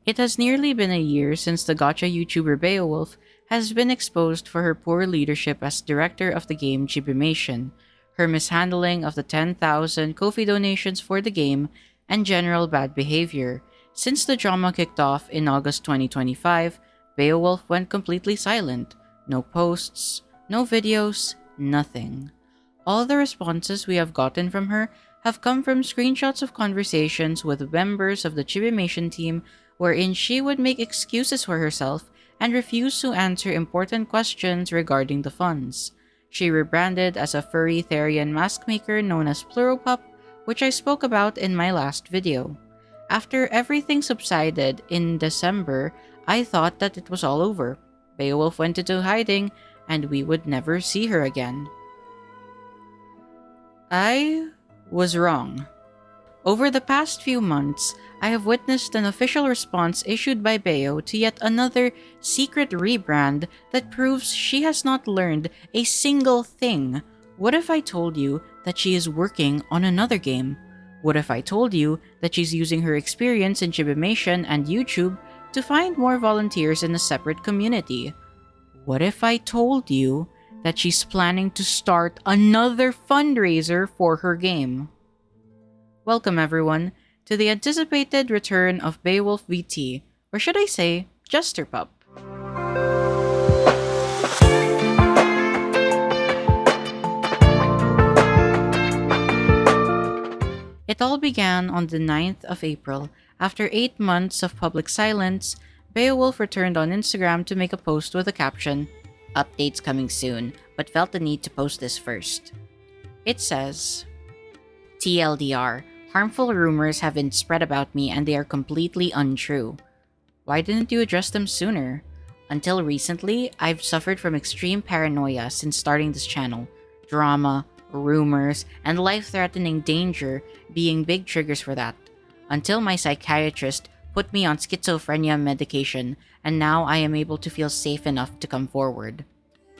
It has nearly been a year since the gacha YouTuber Beowulf has been exposed for her poor leadership as director of the game Chibimation, her mishandling of the 10,000 Ko-fi donations for the game, and general bad behavior. Since the drama kicked off in August 2025, Beowulf went completely silent. No posts, no videos, nothing. All the responses we have gotten from her have come from screenshots of conversations with members of the Chibimation team wherein she would make excuses for herself and refuse to answer important questions regarding the funds. She rebranded as a furry Therian mask maker known as Furrytopia, which I spoke about in my last video. After everything subsided in December, I thought that it was all over. Beowulf went into hiding and we would never see her again. I was wrong. Over the past few months, I have witnessed an official response issued by Beo to yet another secret rebrand that proves she has not learned a single thing. What if I told you that she is working on another game? What if I told you that she's using her experience in Chibimation and YouTube to find more volunteers in a separate community? What if I told you that she's planning to start another fundraiser for her game? Welcome everyone to the anticipated return of BeowulfVT, or should I say, Jester Pup. It all began on the 9th of April. After 8 months of public silence, Beowulf returned on Instagram to make a post with a caption, "Updates coming soon, but felt the need to post this first." It says, "TLDR, harmful rumors have been spread about me and they are completely untrue. Why didn't you address them sooner? Until recently, I've suffered from extreme paranoia since starting this channel. Drama, rumors, and life-threatening danger being big triggers for that. Until my psychiatrist put me on schizophrenia medication, and now I am able to feel safe enough to come forward.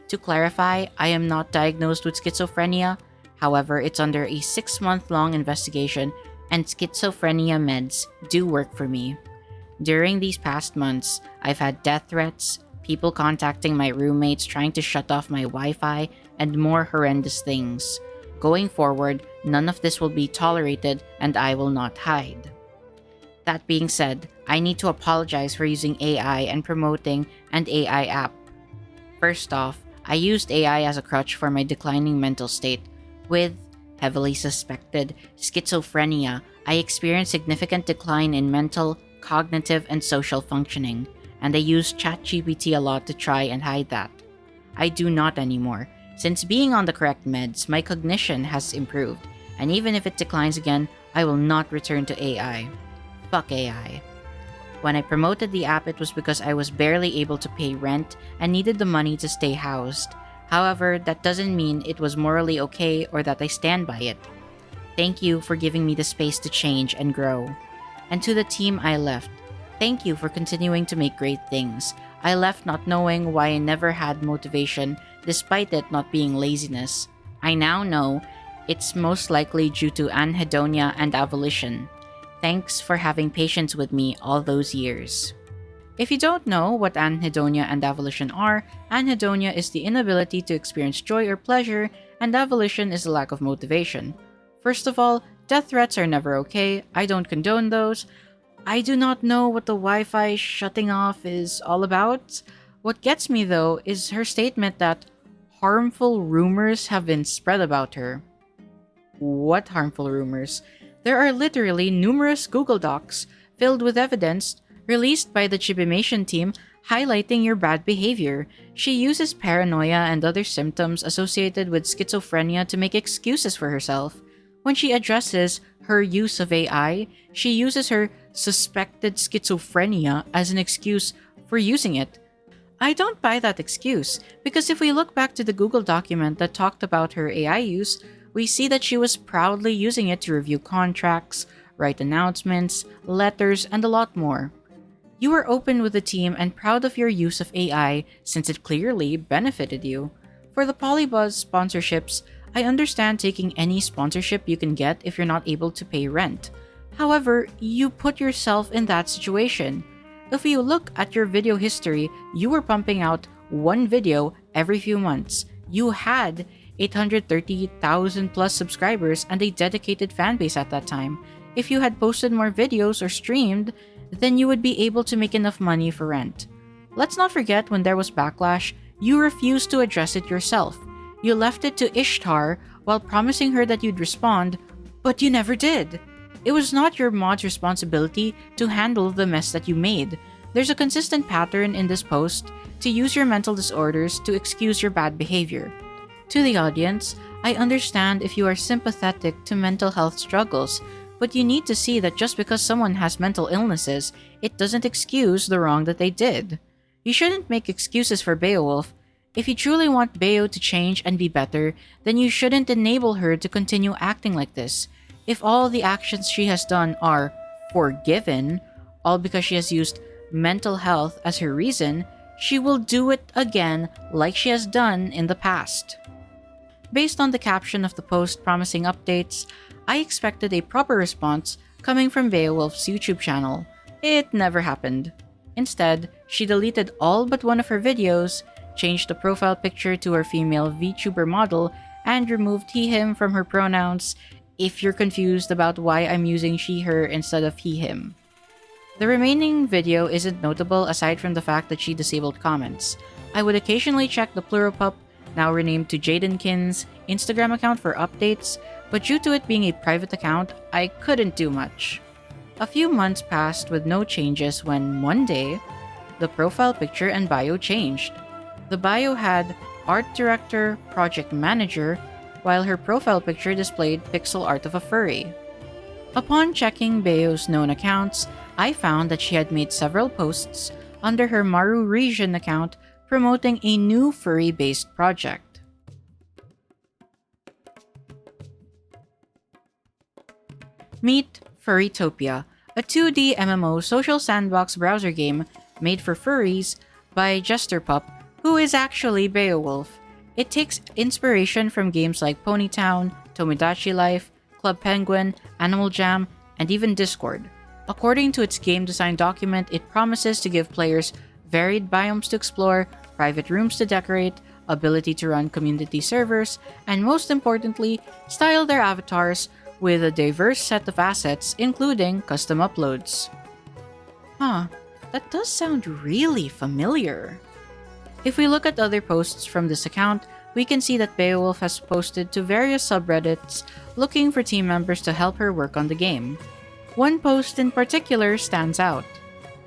To clarify, I am not diagnosed with schizophrenia. However, it's under a 6-month-long investigation, and schizophrenia meds do work for me. During these past months, I've had death threats, people contacting my roommates trying to shut off my Wi-Fi, and more horrendous things. Going forward, none of this will be tolerated, and I will not hide. That being said, I need to apologize for using AI and promoting an AI app. First off, I used AI as a crutch for my declining mental state. With heavily suspected schizophrenia, I experienced significant decline in mental, cognitive, and social functioning, and I used ChatGPT a lot to try and hide that. I do not anymore. Since being on the correct meds, my cognition has improved, and even if it declines again, I will not return to AI. Fuck AI. When I promoted the app, it was because I was barely able to pay rent and needed the money to stay housed. However, that doesn't mean it was morally okay or that I stand by it. Thank you for giving me the space to change and grow. And to the team I left, thank you for continuing to make great things. I left not knowing why I never had motivation, despite it not being laziness. I now know it's most likely due to anhedonia and avolition. Thanks for having patience with me all those years." If you don't know what anhedonia and avolition are, anhedonia is the inability to experience joy or pleasure, and avolition is a lack of motivation. First of all, death threats are never okay. I don't condone those. I do not know what the Wi-Fi shutting off is all about. What gets me though is her statement that harmful rumors have been spread about her. What harmful rumors? There are literally numerous Google Docs filled with evidence released by the Chibimation team highlighting your bad behavior. She uses paranoia and other symptoms associated with schizophrenia to make excuses for herself. When she addresses her use of AI, she uses her suspected schizophrenia as an excuse for using it. I don't buy that excuse, because if we look back to the Google document that talked about her AI use, we see that she was proudly using it to review contracts, write announcements, letters, and a lot more. You were open with the team and proud of your use of AI since it clearly benefited you. For the Polybuzz sponsorships, I understand taking any sponsorship you can get if you're not able to pay rent. However, you put yourself in that situation. If you look at your video history, you were pumping out one video every few months. You had 830,000 plus subscribers and a dedicated fanbase at that time. If you had posted more videos or streamed, then you would be able to make enough money for rent. Let's not forget when there was backlash, you refused to address it yourself. You left it to Ishtar while promising her that you'd respond, but you never did. It was not your mod's responsibility to handle the mess that you made. There's a consistent pattern in this post to use your mental disorders to excuse your bad behavior. To the audience, I understand if you are sympathetic to mental health struggles, but you need to see that just because someone has mental illnesses, it doesn't excuse the wrong that they did. You shouldn't make excuses for Beowulf. If you truly want Beo to change and be better, then you shouldn't enable her to continue acting like this. If all the actions she has done are forgiven, all because she has used mental health as her reason, she will do it again like she has done in the past. Based on the caption of the post promising updates, I expected a proper response coming from Beowulf's YouTube channel. It never happened. Instead, she deleted all but one of her videos, changed the profile picture to her female VTuber model, and removed he/him from her pronouns if you're confused about why I'm using she/her instead of he/him. The remaining video isn't notable aside from the fact that she disabled comments. I would occasionally check the Furrytopia, now renamed to Jadenkin's, Instagram account for updates, but due to it being a private account, I couldn't do much. A few months passed with no changes when, one day, the profile picture and bio changed. The bio had Art Director, Project Manager, while her profile picture displayed pixel art of a furry. Upon checking Beo's known accounts, I found that she had made several posts under her Maru Region account promoting a new furry-based project. Meet Furrytopia, a 2D MMO social sandbox browser game made for furries by Jester Pup, who is actually Beowulf. It takes inspiration from games like Ponytown, Tomodachi Life, Club Penguin, Animal Jam, and even Discord. According to its game design document, it promises to give players varied biomes to explore, private rooms to decorate, ability to run community servers, and most importantly, style their avatars with a diverse set of assets, including custom uploads. That does sound really familiar. If we look at other posts from this account, we can see that Beowulf has posted to various subreddits looking for team members to help her work on the game. One post in particular stands out.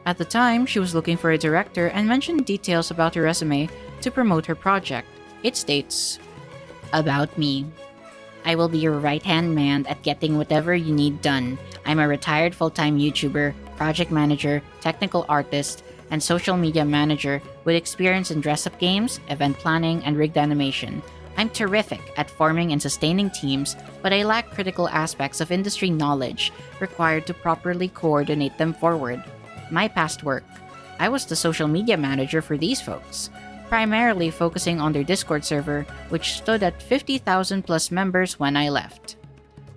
At the time, she was looking for a director and mentioned details about her resume to promote her project. It states, "About me. I will be your right-hand man at getting whatever you need done. I'm a retired full-time YouTuber, project manager, technical artist, and social media manager with experience in dress-up games, event planning, and rigged animation. I'm terrific at forming and sustaining teams, but I lack critical aspects of industry knowledge required to properly coordinate them forward. My past work. I was the social media manager for these folks, primarily focusing on their Discord server, which stood at 50,000 plus members when I left.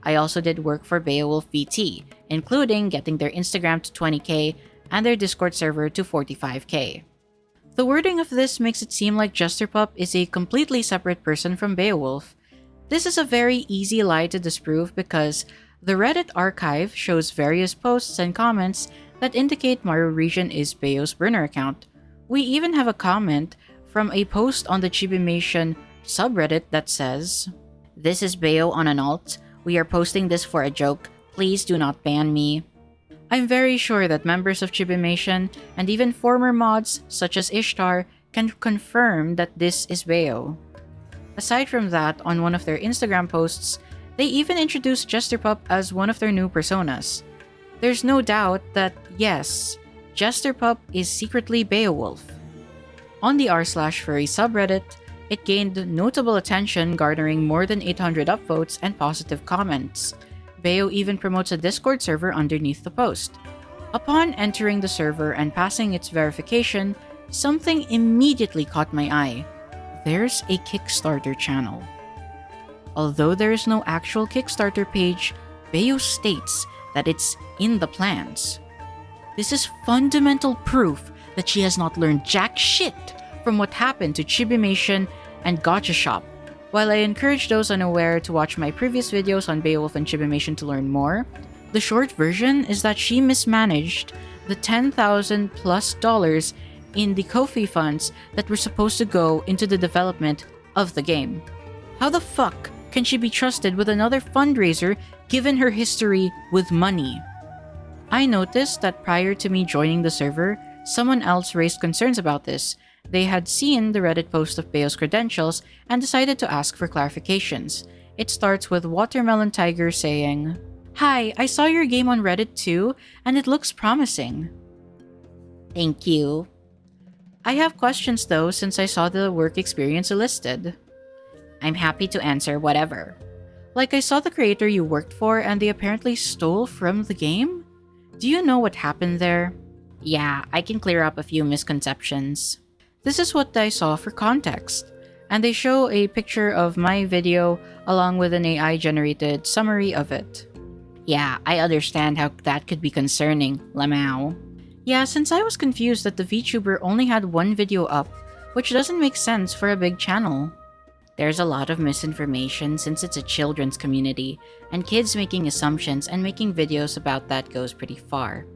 I also did work for BeowulfVT, including getting their Instagram to 20k and their Discord server to 45k. The wording of this makes it seem like Jester Pup is a completely separate person from Beowulf. This is a very easy lie to disprove because the Reddit archive shows various posts and comments that indicate Maru Region is Beo's burner account. We even have a comment from a post on the Chibimation subreddit that says, "This is Beo on an alt. We are posting this for a joke. Please do not ban me." I'm very sure that members of Chibimation and even former mods such as Ishtar can confirm that this is Beo. Aside from that, on one of their Instagram posts, they even introduced Jester Pup as one of their new personas. There's no doubt that, yes, Jester Pup is secretly Beowulf. On the r/furry subreddit, it gained notable attention, garnering more than 800 upvotes and positive comments. Beo even promotes a Discord server underneath the post. Upon entering the server and passing its verification, something immediately caught my eye. There's a Kickstarter channel. Although there is no actual Kickstarter page, Beo states that it's in the plans. This is fundamental proof that she has not learned jack shit from what happened to Chibimation and Gacha Shop. While I encourage those unaware to watch my previous videos on Beowulf and Chibimation to learn more, the short version is that she mismanaged the $10,000 plus in the Ko-fi funds that were supposed to go into the development of the game. How the fuck can she be trusted with another fundraiser given her history with money? I noticed that prior to me joining the server, someone else raised concerns about this. They had seen the Reddit post of Beo's credentials and decided to ask for clarifications. It starts with Watermelon Tiger saying, "Hi, I saw your game on Reddit too, and it looks promising." Thank you. I have questions though since I saw the work experience listed. I'm happy to answer whatever. Like, I saw the creator you worked for and they apparently stole from the game? Do you know what happened there? Yeah, I can clear up a few misconceptions. This is what I saw for context, and they show a picture of my video along with an AI-generated summary of it. Yeah, I understand how that could be concerning, Lamau. Yeah, since I was confused that the VTuber only had one video up, which doesn't make sense for a big channel. There's a lot of misinformation since it's a children's community, and kids making assumptions and making videos about that goes pretty far.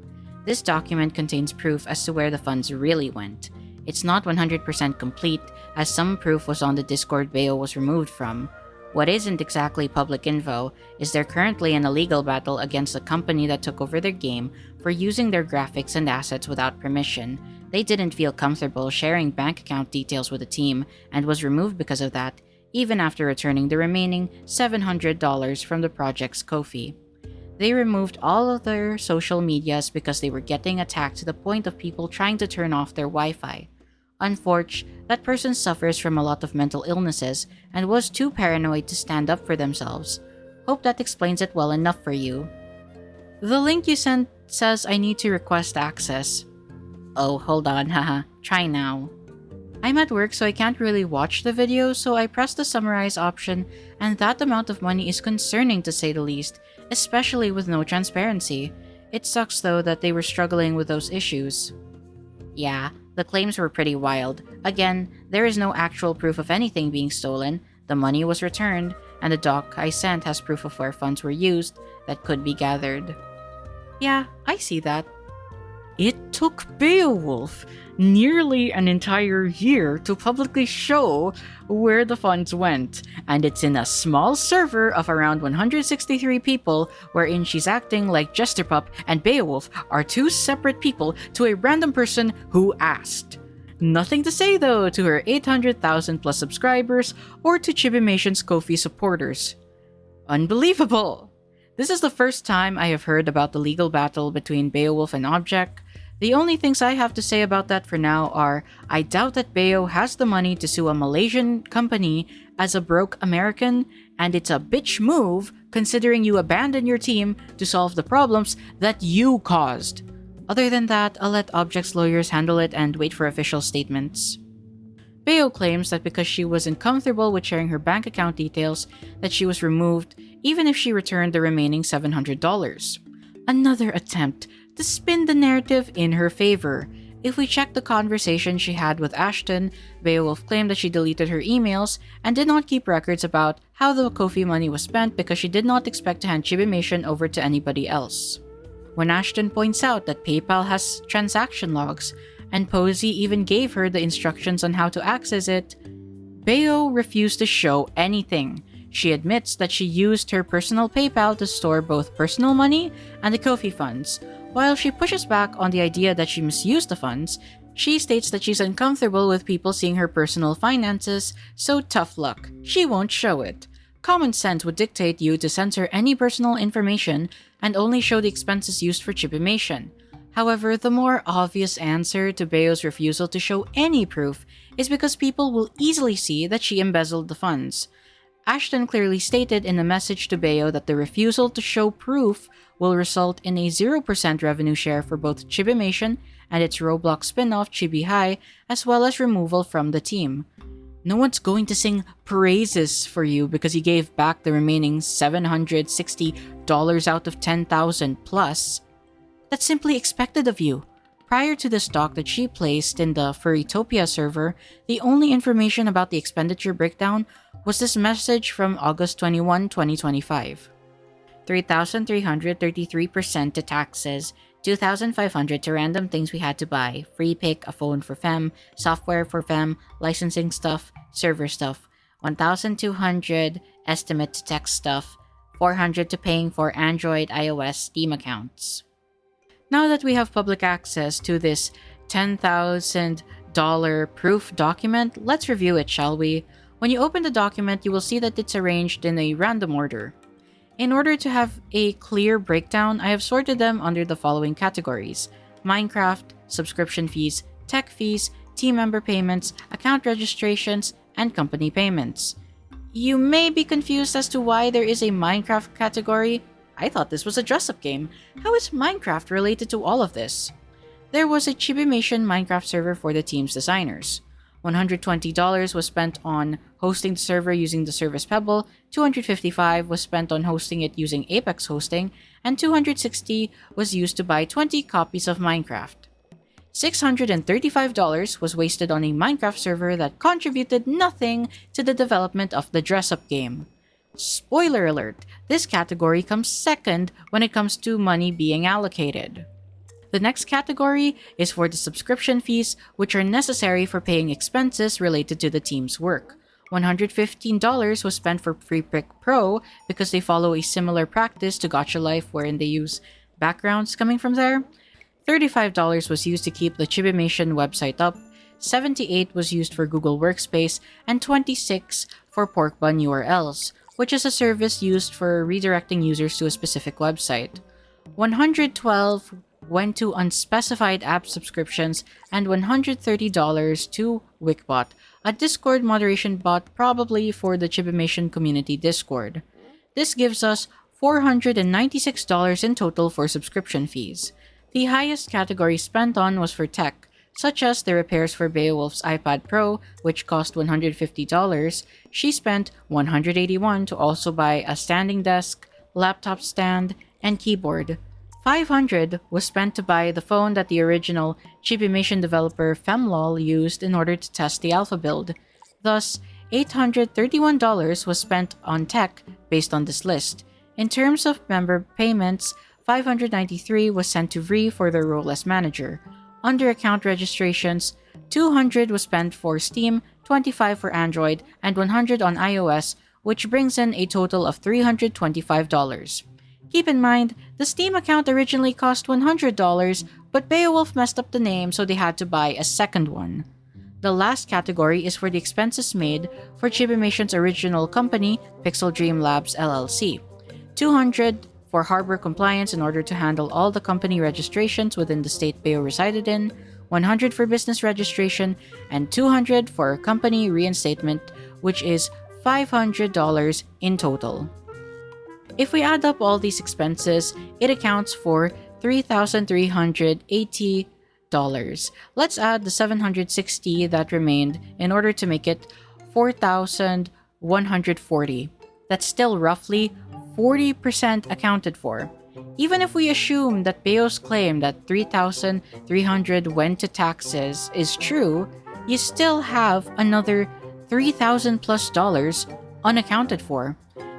This document contains proof as to where the funds really went. It's not 100% complete, as some proof was on the Discord Beo was removed from. What isn't exactly public info is they're currently in a legal battle against the company that took over their game for using their graphics and assets without permission. They didn't feel comfortable sharing bank account details with the team and was removed because of that, even after returning the remaining $700 from the project's Ko-fi. They removed all of their social medias because they were getting attacked to the point of people trying to turn off their Wi-Fi. Unfortunately, that person suffers from a lot of mental illnesses and was too paranoid to stand up for themselves. Hope that explains it well enough for you. The link you sent says I need to request access. Oh, hold on, haha. Try now. I'm at work so I can't really watch the video, so I pressed the summarize option, and that amount of money is concerning to say the least, especially with no transparency. It sucks though that they were struggling with those issues. Yeah, the claims were pretty wild. Again, there is no actual proof of anything being stolen, the money was returned, and the doc I sent has proof of where funds were used that could be gathered. Yeah, I see that. It took Beowulf nearly an entire year to publicly show where the funds went, and it's in a small server of around 163 people wherein she's acting like Jester Pup and Beowulf are two separate people to a random person who asked. Nothing to say though to her 800,000 plus subscribers or to Chibimation's Ko-fi supporters. Unbelievable! This is the first time I have heard about the legal battle between Beowulf and Object. The only things I have to say about that for now are, I doubt that Beo has the money to sue a Malaysian company as a broke American, and it's a bitch move considering you abandoned your team to solve the problems that you caused. Other than that, I'll let Object's lawyers handle it and wait for official statements. Beo claims that because she was uncomfortable with sharing her bank account details, that she was removed even if she returned the remaining $700. Another attempt to spin the narrative in her favor. If we check the conversation she had with Ashton, Beowulf claimed that she deleted her emails and did not keep records about how the Ko-fi money was spent because she did not expect to hand Chibimation over to anybody else. When Ashton points out that PayPal has transaction logs, and Posey even gave her the instructions on how to access it, Beo refused to show anything. She admits that she used her personal PayPal to store both personal money and the Ko-fi funds. While she pushes back on the idea that she misused the funds, she states that she's uncomfortable with people seeing her personal finances, so tough luck, she won't show it. Common sense would dictate you to censor any personal information and only show the expenses used for Chibimation. However, the more obvious answer to Beo's refusal to show any proof is because people will easily see that she embezzled the funds. Ashton clearly stated in a message to Beo that the refusal to show proof will result in a 0% revenue share for both Chibimation and its Roblox spin-off Chibi High, as well as removal from the team. No one's going to sing praises for you because you gave back the remaining $760 out of $10,000 plus. That's simply expected of you. Prior to the stock that she placed in the Furrytopia server, the only information about the expenditure breakdown was this message from August 21, 2025. 3,333% to taxes, 2,500 to random things we had to buy, free pick, a phone for fem, software for fem, licensing stuff, server stuff, 1,200 estimate to tech stuff, 400 to paying for Android, iOS, Steam accounts. Now that we have public access to this $10,000 proof document, let's review it, shall we? When you open the document, you will see that it's arranged in a random order. In order to have a clear breakdown, I have sorted them under the following categories: Minecraft, subscription fees, tech fees, team member payments, account registrations, and company payments. You may be confused as to why there is a Minecraft category. I thought this was a dress-up game. How is Minecraft related to all of this? There was a Chibimation Minecraft server for the team's designers. $120 was spent on hosting the server using the service Pebble, $255 was spent on hosting it using Apex Hosting, and $260 was used to buy 20 copies of Minecraft. $635 was wasted on a Minecraft server that contributed nothing to the development of the dress-up game. Spoiler alert, this category comes second when it comes to money being allocated. The next category is for the subscription fees, which are necessary for paying expenses related to the team's work. $115 was spent for Free Pick Pro because they follow a similar practice to Gacha Life wherein they use backgrounds coming from there. $35 was used to keep the Chibimation website up, $78 was used for Google Workspace, and $26 for Pork Bun URLs, which is a service used for redirecting users to a specific website. $112 went to unspecified app subscriptions, and $130 to Wikbot, a Discord moderation bot probably for the Chibimation community Discord. This gives us $496 in total for subscription fees. The highest category spent on was for tech, such as the repairs for Beowulf's iPad Pro, which cost $150. She spent $181 to also buy a standing desk, laptop stand, and keyboard. $500 was spent to buy the phone that the original Chibimation developer Femlol used in order to test the alpha build. Thus, $831 was spent on tech based on this list. In terms of member payments, $593 was sent to Vree for their role as manager. Under account registrations, $200 was spent for Steam, $25 for Android, and $100 on iOS, which brings in a total of $325. Keep in mind, the Steam account originally cost $100, but Beowulf messed up the name, so they had to buy a second one. The last category is for the expenses made for Chibimation's original company, Pixel Dream Labs LLC. $200 for harbor compliance in order to handle all the company registrations within the state Beo resided in, $100 for business registration, and $200 for company reinstatement, which is $500 in total. If we add up all these expenses, it accounts for $3,380. Let's add the $760 that remained in order to make it $4,140. That's still roughly 40% accounted for. Even if we assume that Beo's claim that $3,300 went to taxes is true, you still have another $3,000 plus unaccounted for.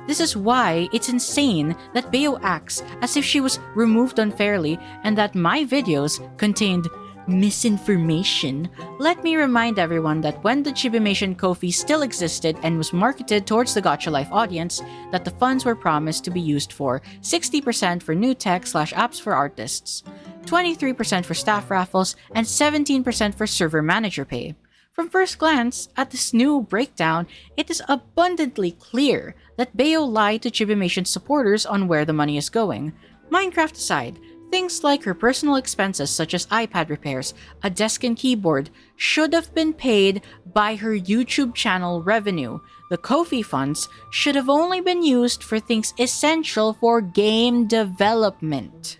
This is why it's insane that Beo acts as if she was removed unfairly and that my videos contained misinformation. Let me remind everyone that when the Chibimation Ko-fi still existed and was marketed towards the Gacha Life audience, that the funds were promised to be used for 60% for new tech/apps for artists, 23% for staff raffles, and 17% for server manager pay. From first glance at this new breakdown, it is abundantly clear that Beo lied to Chibimation supporters on where the money is going. Minecraft aside, things like her personal expenses such as iPad repairs, a desk and keyboard, should have been paid by her YouTube channel revenue. The Ko-fi funds should have only been used for things essential for game development.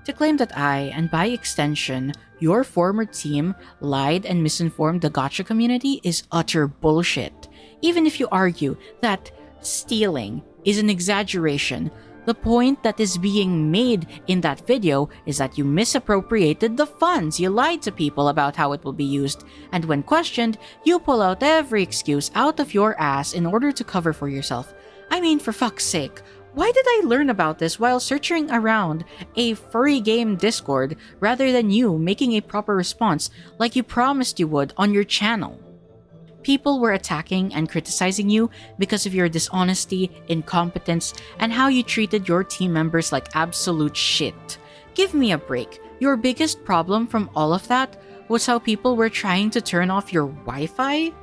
To claim that I, and by extension, your former team, lied and misinformed the gacha community is utter bullshit. Even if you argue that stealing is an exaggeration, The point that is being made in that video is that you misappropriated the funds, you lied to people about how it will be used, and when questioned, you pull out every excuse out of your ass in order to cover for yourself. I mean, for fuck's sake, why did I learn about this while searching around a furry game Discord rather than you making a proper response like you promised you would on your channel? People were attacking and criticizing you because of your dishonesty, incompetence, and how you treated your team members like absolute shit. Give me a break. Your biggest problem from all of that was how people were trying to turn off your Wi-Fi?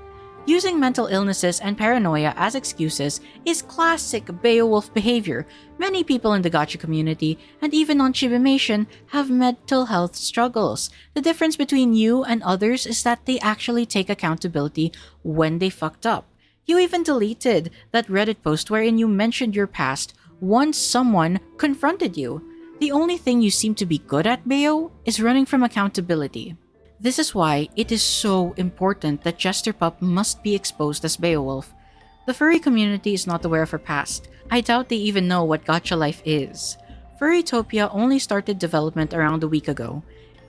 Using mental illnesses and paranoia as excuses is classic Beowulf behavior. Many people in the gacha community, and even on Chibimation, have mental health struggles. The difference between you and others is that they actually take accountability when they fucked up. You even deleted that Reddit post wherein you mentioned your past once someone confronted you. The only thing you seem to be good at, Beo, is running from accountability. This is why it is so important that Jester Pup must be exposed as Beowulf. The furry community is not aware of her past. I doubt they even know what gacha life is. Furrytopia only started development around a week ago.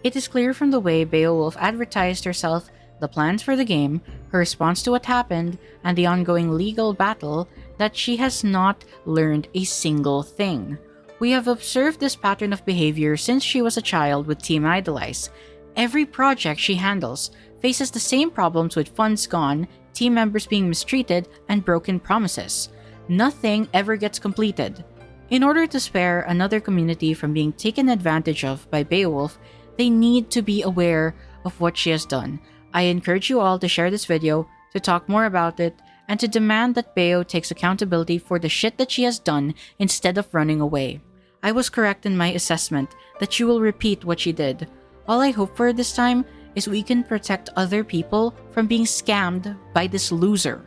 It is clear from the way Beowulf advertised herself, the plans for the game, her response to what happened, and the ongoing legal battle that she has not learned a single thing. We have observed this pattern of behavior since she was a child with Team Idolize. Every project she handles faces the same problems with funds gone, team members being mistreated, and broken promises. Nothing ever gets completed. In order to spare another community from being taken advantage of by Beowulf, they need to be aware of what she has done. I encourage you all to share this video, to talk more about it, and to demand that Beo takes accountability for the shit that she has done instead of running away. I was correct in my assessment that she will repeat what she did. All I hope for this time is we can protect other people from being scammed by this loser.